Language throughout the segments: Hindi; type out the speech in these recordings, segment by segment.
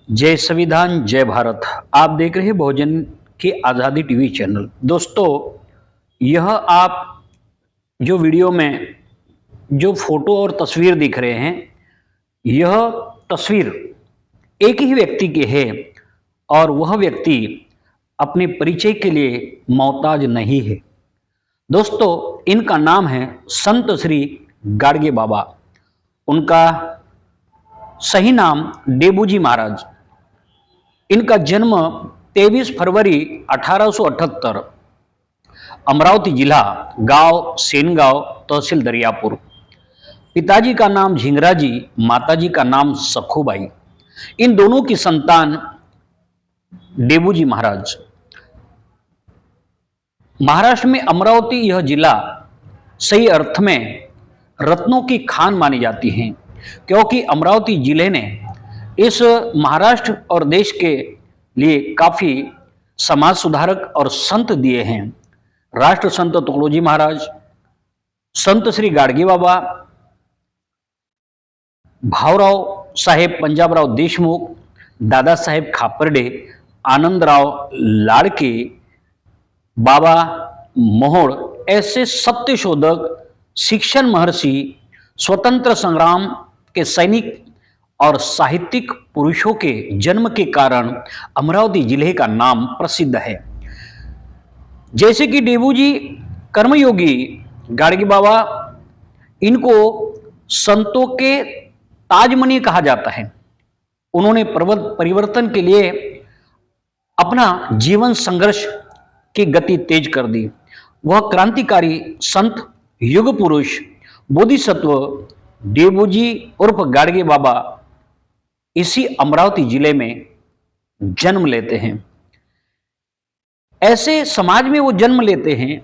जय संविधान जय भारत। आप देख रहे हैं बहुजन की आज़ादी टीवी चैनल। दोस्तों, यह आप जो वीडियो में जो फोटो और तस्वीर दिख रहे हैं, यह तस्वीर एक ही व्यक्ति की है और वह व्यक्ति अपने परिचय के लिए मोहताज नहीं है। दोस्तों, इनका नाम है संत श्री गाडगे बाबा। उनका सही नाम डेबूजी महाराज। इनका जन्म 23 फरवरी 1878 अमरावती जिला, गांव सेनगांव, तहसील दरियापुर। पिताजी का नाम झिंगराजी, माताजी का नाम सखूबाई। इन दोनों की संतान डेबूजी महाराज। महाराष्ट्र में अमरावती यह जिला सही अर्थ में रत्नों की खान मानी जाती है, क्योंकि अमरावती जिले ने इस महाराष्ट्र और देश के लिए काफी समाज सुधारक और संत दिए हैं। राष्ट्र संत तुकडोजी महाराज, संत श्री गाडगे बाबा, भाऊराव साहेब पंजाबराव देशमुख, दादा साहेब खापर्डे, आनंदराव लाडके, बाबा मोहोळ ऐसे सत्यशोधक, शिक्षण महर्षि, स्वतंत्र संग्राम के सैनिक और साहित्यिक पुरुषों के जन्म के कारण अमरावती जिले का नाम प्रसिद्ध है। जैसे कि डेबूजी कर्मयोगी गाडगे बाबा, इनको संतों के ताजमनी कहा जाता है। उन्होंने परिवर्तन के लिए अपना जीवन संघर्ष की गति तेज कर दी। वह क्रांतिकारी संत, युग पुरुष, बोधिसत्व डेबूजी उर्फ गाडगे बाबा इसी अमरावती जिले में जन्म लेते हैं। ऐसे समाज में वो जन्म लेते हैं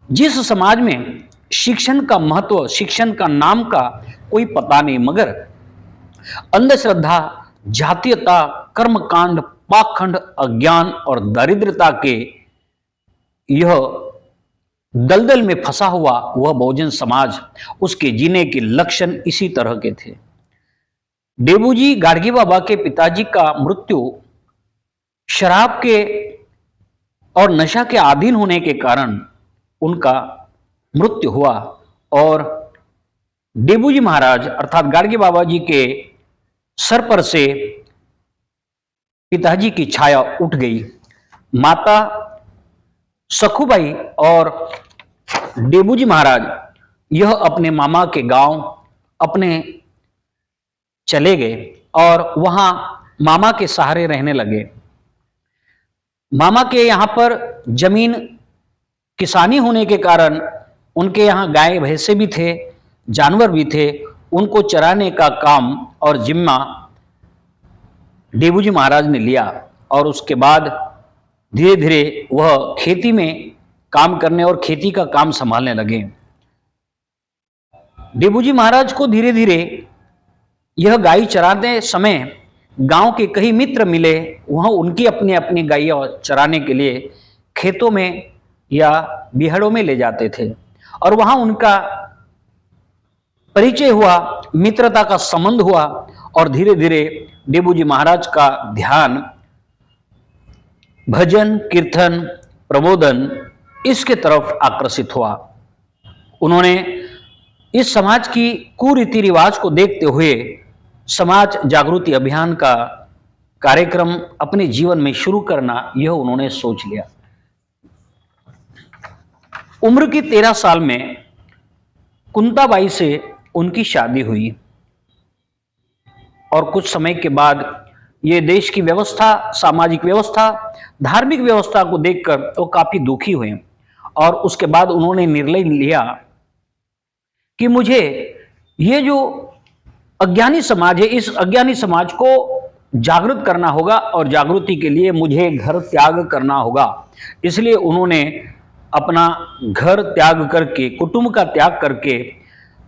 जिस समाज में शिक्षण का महत्व, शिक्षण का नाम का कोई पता नहीं, मगर अंधश्रद्धा, जातीयता, कर्मकांड, पाखंड, अज्ञान और दरिद्रता के यह दलदल में फंसा हुआ वह बहुजन समाज, उसके जीने के लक्षण इसी तरह के थे। डेबूजी गाडगे बाबा के पिताजी का मृत्यु शराब के और नशा के अधीन होने के कारण उनका मृत्यु हुआ और डेबूजी महाराज अर्थात गाडगे बाबा जी के सर पर से पिताजी की छाया उठ गई। माता सखूबाई और डेबूजी महाराज यह अपने मामा के गांव अपने चले गए और वहां मामा के सहारे रहने लगे। मामा के यहां पर जमीन किसानी होने के कारण उनके यहां गाय भैंसे भी थे, जानवर भी थे। उनको चराने का काम और जिम्मा डेबूजी महाराज ने लिया और उसके बाद धीरे धीरे वह खेती में काम करने और खेती का काम संभालने लगे। डेबूजी महाराज को धीरे धीरे यह गाय चराते समय गांव के कई मित्र मिले। वह उनकी अपनी अपनी गायें चराने के लिए खेतों में या बिहड़ों में ले जाते थे और वहां उनका परिचय हुआ, मित्रता का संबंध हुआ और धीरे धीरे डेबूजी महाराज का ध्यान भजन, कीर्तन, प्रबोधन इसके तरफ आकर्षित हुआ। उन्होंने इस समाज की कुरीति रिवाज को देखते हुए समाज जागृति अभियान का कार्यक्रम अपने जीवन में शुरू करना यह उन्होंने सोच लिया। उम्र की 13 साल में कुंताबाई से उनकी शादी हुई और कुछ समय के बाद ये देश की व्यवस्था, सामाजिक व्यवस्था, धार्मिक व्यवस्था को देखकर वो काफी दुखी हुए और उसके बाद उन्होंने निर्णय लिया कि मुझे ये जो अज्ञानी समाज है, इस अज्ञानी समाज को जागृत करना होगा और जागृति के लिए मुझे घर त्याग करना होगा। इसलिए उन्होंने अपना घर त्याग करके, कुटुंब का त्याग करके,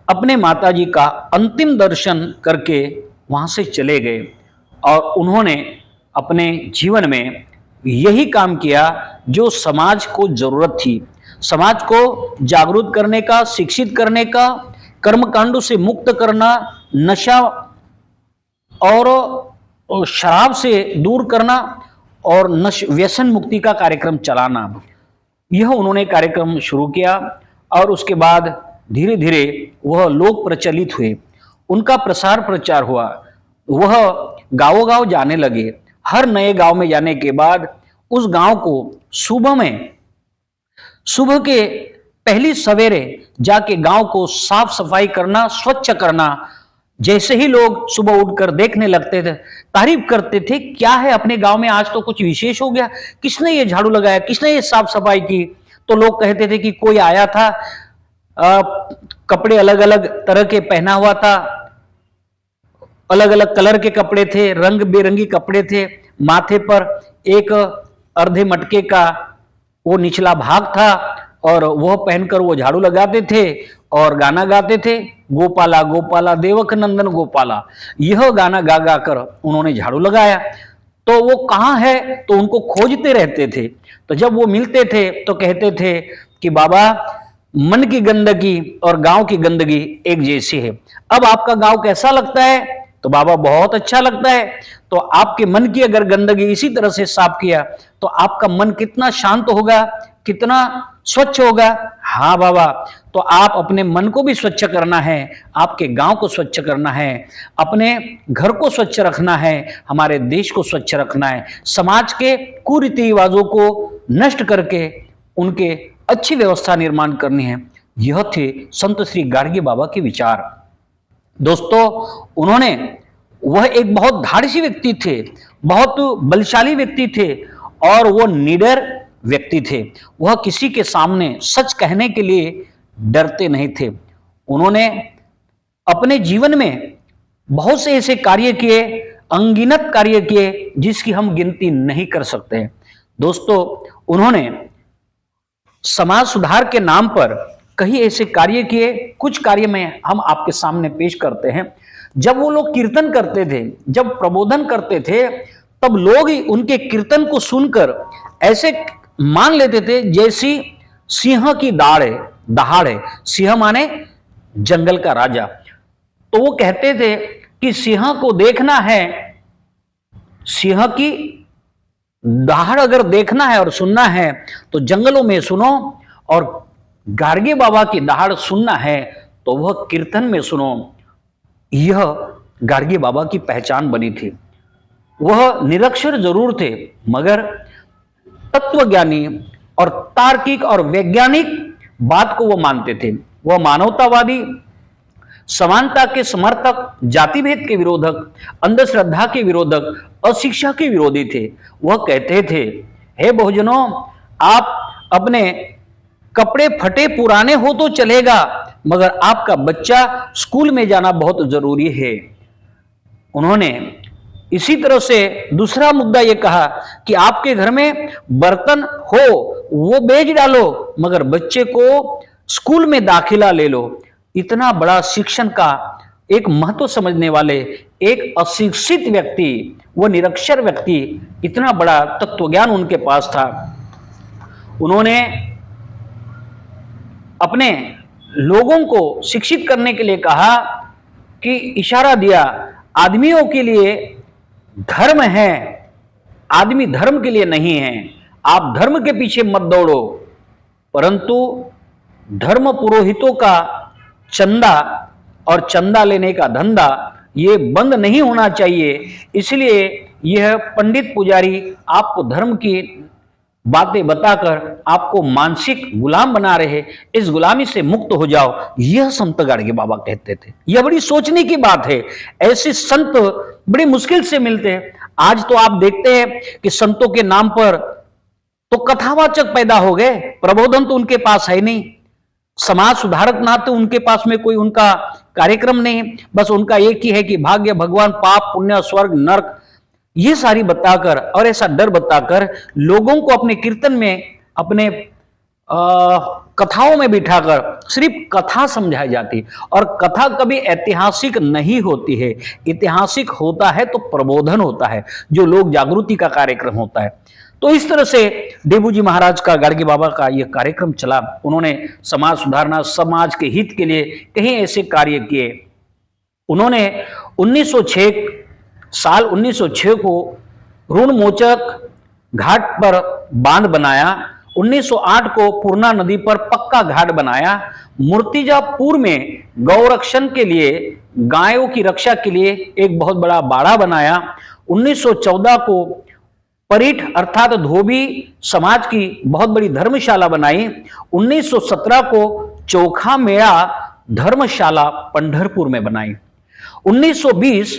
अपने माताजी का अंतिम दर्शन करके वहां से चले गए और उन्होंने अपने जीवन में यही काम किया जो समाज को जरूरत थी। समाज को जागरूक करने का, शिक्षित करने का, कर्मकांडों से मुक्त करना, नशा और और शराब से दूर करना और व्यसन मुक्ति का कार्यक्रम चलाना, यह उन्होंने कार्यक्रम शुरू किया और उसके बाद धीरे धीरे वह लोक प्रचलित हुए, उनका प्रसार प्रचार हुआ, वह गांव गांव जाने लगे। हर नए गांव में जाने के बाद उस गांव को सुबह के पहली सवेरे जाके गांव को साफ सफाई करना, स्वच्छ करना। जैसे ही लोग सुबह उठकर देखने लगते थे, तारीफ करते थे, क्या है अपने गांव में आज तो कुछ विशेष हो गया, किसने ये झाड़ू लगाया, किसने ये साफ सफाई की। तो लोग कहते थे कि कोई आया था, कपड़े अलग अलग तरह के पहना हुआ था, अलग अलग कलर के कपड़े थे, रंग बिरंगी कपड़े थे, माथे पर एक अर्धे मटके का वो निचला भाग था और वह पहनकर वो झाड़ू लगाते थे और गाना गाते थे, गोपाला गोपाला देवक नंदन गोपाला। यह गाना गा गा कर उन्होंने झाड़ू लगाया। तो वो कहाँ है, तो उनको खोजते रहते थे। तो जब वो मिलते थे तो कहते थे कि बाबा, मन की गंदगी और गांव की गंदगी एक जैसी है, अब आपका गांव कैसा लगता है। तो बाबा, बहुत अच्छा लगता है। तो आपके मन की अगर गंदगी इसी तरह से साफ किया तो आपका मन कितना शांत होगा, कितना स्वच्छ होगा। हाँ बाबा, तो आप अपने मन को भी स्वच्छ करना है, आपके गांव को स्वच्छ करना है, अपने घर को स्वच्छ रखना है, हमारे देश को स्वच्छ रखना है, समाज के कुरीति रिवाजों को नष्ट करके उनके अच्छी व्यवस्था निर्माण करनी है। यह थे संत श्री गाडगे बाबा के विचार। दोस्तों, वह एक बहुत धाड़सी व्यक्ति थे, बहुत बलशाली व्यक्ति थे और वो निडर व्यक्ति थे। वह किसी के सामने सच कहने के लिए डरते नहीं थे। उन्होंने अपने जीवन में बहुत से ऐसे कार्य किए, अनगिनत कार्य किए, जिसकी हम गिनती नहीं कर सकते। दोस्तों, उन्होंने समाज सुधार के नाम पर कई ऐसे कार्य किए। कुछ कार्य में हम आपके सामने पेश करते हैं। जब वो लोग कीर्तन करते थे, जब प्रबोधन करते थे, तब लोग उनके कीर्तन को सुनकर ऐसे मान लेते थे जैसी सिंह की दहाड़ है। सिंह माने जंगल का राजा। तो वो कहते थे कि सिंह को देखना है, सिंह की दहाड़ अगर देखना है और सुनना है तो जंगलों में सुनो, और गाडगे बाबा की दहाड़ सुनना है तो वह कीर्तन में सुनो। यह गाडगे बाबा की पहचान बनी थी। वह निरक्षर जरूर थे, मगर तत्वज्ञानी और तार्किक और वैज्ञानिक बात को वो मानते थे। वह मानवतावादी, समानता के समर्थक, जाति भेद के विरोधक, अंधश्रद्धा के विरोधक, अशिक्षा के विरोधी थे। वह कहते थे, हे बहुजनों, आप अपने कपड़े फटे पुराने हो तो चलेगा, मगर आपका बच्चा स्कूल में जाना बहुत जरूरी है। उन्होंने इसी तरह से दूसरा मुद्दा यह कहा कि आपके घर में बर्तन हो वो बेच डालो, मगर बच्चे को स्कूल में दाखिला ले लो। इतना बड़ा शिक्षण का एक महत्व समझने वाले एक अशिक्षित व्यक्ति, वो निरक्षर व्यक्ति, इतना बड़ा तत्वज्ञान उनके पास था। उन्होंने अपने लोगों को शिक्षित करने के लिए कहा कि इशारा दिया, आदमियों के लिए धर्म है, आदमी धर्म के लिए नहीं है। आप धर्म के पीछे मत दौड़ो, परंतु धर्म पुरोहितों का चंदा और चंदा लेने का धंधा ये बंद नहीं होना चाहिए। इसलिए यह पंडित पुजारी आपको धर्म की बातें बताकर आपको मानसिक गुलाम बना रहे, इस गुलामी से मुक्त हो जाओ। यह संत गाडगे बाबा कहते थे। यह बड़ी सोचने की बात है। ऐसे संत बड़ी मुश्किल से मिलते हैं। आज तो आप देखते हैं कि संतों के नाम पर तो कथावाचक पैदा हो गए, प्रबोधन तो उनके पास है नहीं, समाज सुधारक ना तो उनके पास में कोई उनका कार्यक्रम नहीं। बस उनका एक ही है कि भाग्य, भगवान, पाप, पुण्य, स्वर्ग, नरक, ये सारी बताकर और ऐसा डर बताकर लोगों को अपने कीर्तन में, अपने कथाओं में बिठाकर सिर्फ कथा समझाई जाती। और कथा कभी ऐतिहासिक नहीं होती है। ऐतिहासिक होता है तो प्रबोधन होता है, जो लोक जागृति का कार्यक्रम होता है। तो इस तरह से देबूजी महाराज का, गाडगे बाबा का यह कार्यक्रम चला। उन्होंने समाज सुधारना, समाज के हित के लिए कई ऐसे कार्य किए। उन्होंने 1906 साल 1906 को ऋणमोचक घाट पर बांध बनाया। 1908 को पूर्णा नदी पर पक्का घाट बनाया। मूर्तिजापुर में गौरक्षण के लिए, गायों की रक्षा के लिए एक बहुत बड़ा बाड़ा बनाया। 1914 को परिठ अर्थात धोबी समाज की बहुत बड़ी धर्मशाला बनाई। 1917 को चोखा मेला धर्मशाला पंढरपुर में बनाई। 1920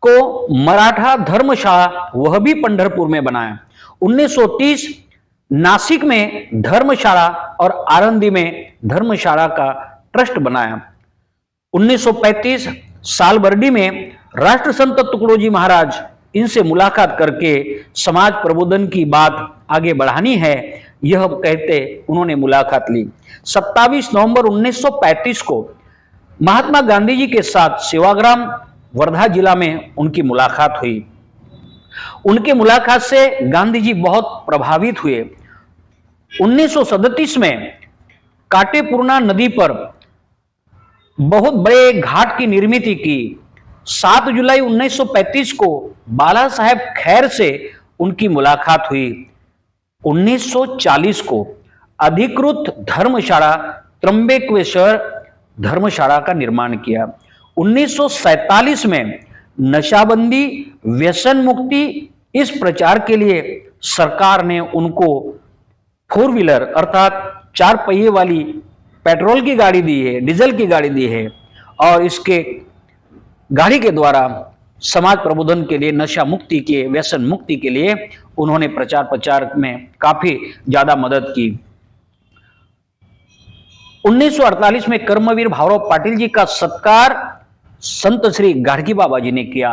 को मराठा धर्मशाला, वह भी पंढरपुर में बनाया। 1930 नासिक में धर्मशाला और आरंदी में धर्मशाला का ट्रस्ट बनाया। 1935 सालबर्डी में राष्ट्र संत तुकडोजी महाराज, इनसे मुलाकात करके समाज प्रबोधन की बात आगे बढ़ानी है, यह कहते उन्होंने मुलाकात ली। 27 नवंबर 1935 को महात्मा गांधी जी के साथ सेवाग्राम वर्धा जिला में उनकी मुलाकात हुई। उनके मुलाकात से गांधी जी बहुत प्रभावित हुए। 1937 में काटेपूर्णा नदी पर बहुत बड़े घाट की निर्मित की। 7 जुलाई 1935 को बाला साहेब खैर से उनकी मुलाकात हुई। 1940 को अधिकृत धर्मशाला त्र्यंबकेश्वर धर्मशाला का निर्माण किया। 1947 में नशाबंदी, व्यसन मुक्ति, इस प्रचार के लिए सरकार ने उनको 4 व्हीलर अर्थात 4 पहिए वाली पेट्रोल की गाड़ी दी है, डीजल की गाड़ी दी है, और इसके गाड़ी के द्वारा समाज प्रबोधन के लिए, नशा मुक्ति के, व्यसन मुक्ति के लिए उन्होंने प्रचार में काफी ज्यादा मदद की। 1948 में कर्मवीर भावराव पाटिल जी का सत्कार संत श्री गाडगे बाबा जी ने किया।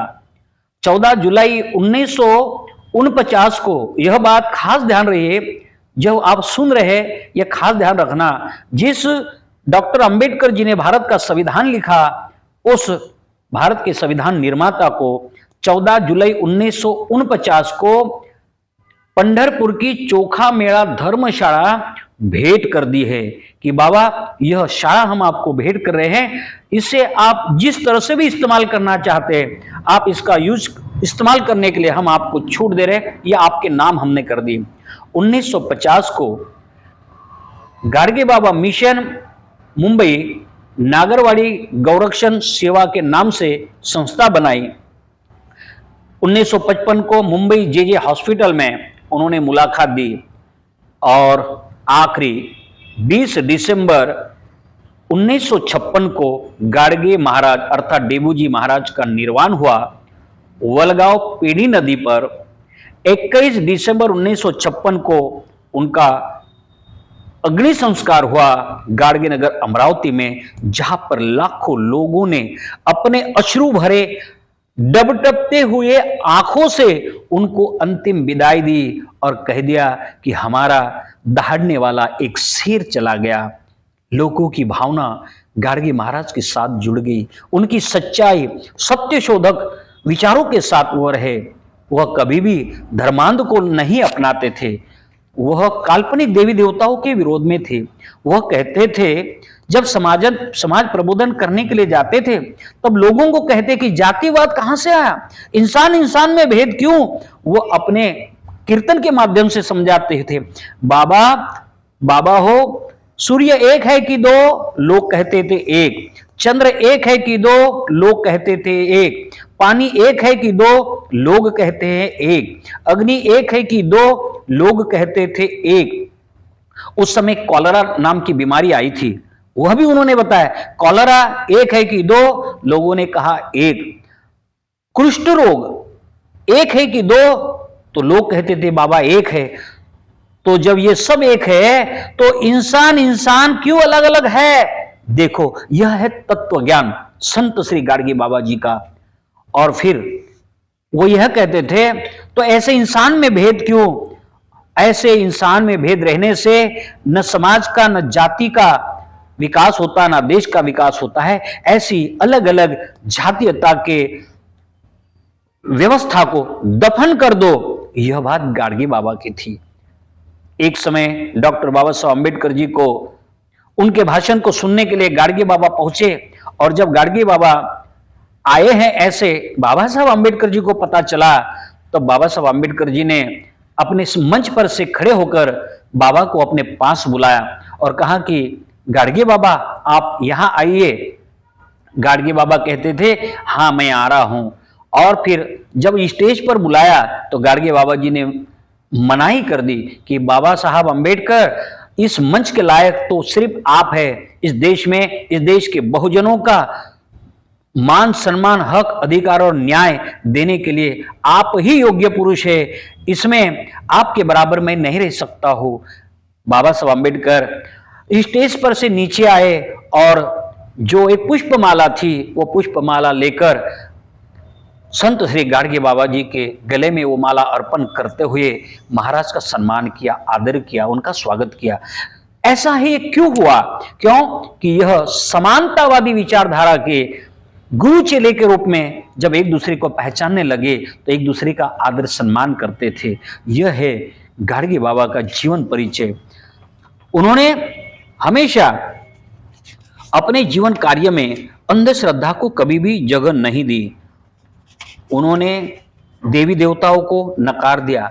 14 जुलाई 1949 को, यह बात खास ध्यान रहे, जब आप सुन रहे यह खास ध्यान रखना, जिस डॉक्टर अंबेडकर जी ने भारत का संविधान लिखा, उस भारत के संविधान निर्माता को 14 जुलाई 1949 को पंढरपुर की चोखा मेला धर्मशाला भेंट कर दी है कि बाबा यह शाला हम आपको भेंट कर रहे हैं, इसे आप जिस तरह से भी इस्तेमाल करना चाहते हैं, आप इसका यूज इस्तेमाल करने के लिए हम आपको छूट दे रहे हैं, यह आपके नाम हमने कर दी। 1950 को गाडगे बाबा मिशन मुंबई नागरवाड़ी गौरक्षण सेवा के नाम से संस्था बनाई। 1955 को मुंबई जे हॉस्पिटल में उन्होंने मुलाकात दी और आखिरी 20 दिसंबर 1956 को गाडगे महाराज अर्थात डेबूजी महाराज का निर्वाण हुआ। वलगांव पेड़ी नदी पर 21 दिसंबर 1956 को उनका अग्नि संस्कार हुआ गाडगे नगर अमरावती में, जहां पर लाखों लोगों ने अपने अश्रु भरे डबडबते हुए आंखों से उनको अंतिम विदाई दी और कह दिया कि हमारा दहाड़ने वाला एक शेर चला गया। लोगों की भावना गाडगे महाराज के साथ जुड़ गई। उनकी सच्चाई, सत्य शोधक विचारों के साथ वो रहे। वह कभी भी धर्मांध को नहीं अपनाते थे, वह काल्पनिक देवी देवताओं के विरोध में थे। वह कहते थे, जब समाज प्रबोधन करने के लिए जाते थे तब लोगों को कहते कि जातिवाद कहां से आया, इंसान में भेद क्यों, वो अपने कीर्तन के माध्यम से समझाते थे। बाबा हो, सूर्य एक है कि दो, लोग कहते थे एक। चंद्र एक है कि दो, लोग कहते थे एक। पानी एक है कि दो, लोग कहते हैं एक। अग्नि एक है कि दो, लोग कहते थे एक। उस समय कॉलरा नाम की बीमारी आई थी, वह भी उन्होंने बताया, कॉलरा एक है कि दो, लोगों ने कहा एक। कुष्ठ रोग एक है कि दो, तो लोग कहते थे बाबा एक है। तो जब ये सब एक है तो इंसान क्यों अलग अलग है? देखो, यह है तत्व ज्ञान संत श्री गाडगे बाबा जी का। और फिर वो यह कहते थे, तो ऐसे इंसान में भेद क्यों? ऐसे इंसान में भेद रहने से न समाज का, न जाति का विकास होता, न देश का विकास होता है। ऐसी अलग अलग जातीयता के व्यवस्था को दफन कर दो, यह बात गाडगे बाबा की थी। एक समय डॉक्टर बाबा साहब अम्बेडकर जी को उनके भाषण को सुनने के लिए गाडगे बाबा पहुंचे, और जब गाडगे बाबा आए हैं ऐसे बाबा साहब आम्बेडकर जी को पता चला, तो बाबा साहब आम्बेडकर जी ने अपने इस मंच पर से खड़े होकर बाबा को अपने पास बुलाया और कहा कि गाडगे बाबा आप यहां आइए। गाडगे बाबा कहते थे हाँ मैं आ रहा हूं। और फिर जब स्टेज पर बुलाया तो गाडगे बाबा जी ने मनाही कर दी कि बाबा साहब आम्बेडकर, इस मंच के लायक तो सिर्फ आप है। इस देश में, इस देश के बहुजनों का मान सम्मान, हक, अधिकार और न्याय देने के लिए आप ही योग्य पुरुष है। इसमें आपके बराबर मैं नहीं रह सकता हूं। बाबा साहब आम्बेडकर स्टेज पर से नीचे आए और जो एक पुष्पमाला थी वो पुष्पमाला लेकर संत श्री गाडगे बाबा जी के गले में वो माला अर्पण करते हुए महाराज का सम्मान किया, आदर किया, उनका स्वागत किया। ऐसा ही क्यों हुआ? क्यों कि यह समानतावादी विचारधारा के गुरु चेले के रूप में जब एक दूसरे को पहचानने लगे तो एक दूसरे का आदर सम्मान करते थे। यह है गाडगे बाबा का जीवन परिचय। उन्होंने हमेशा अपने जीवन कार्य में अंधश्रद्धा को कभी भी जगह नहीं दी। उन्होंने देवी देवताओं को नकार दिया।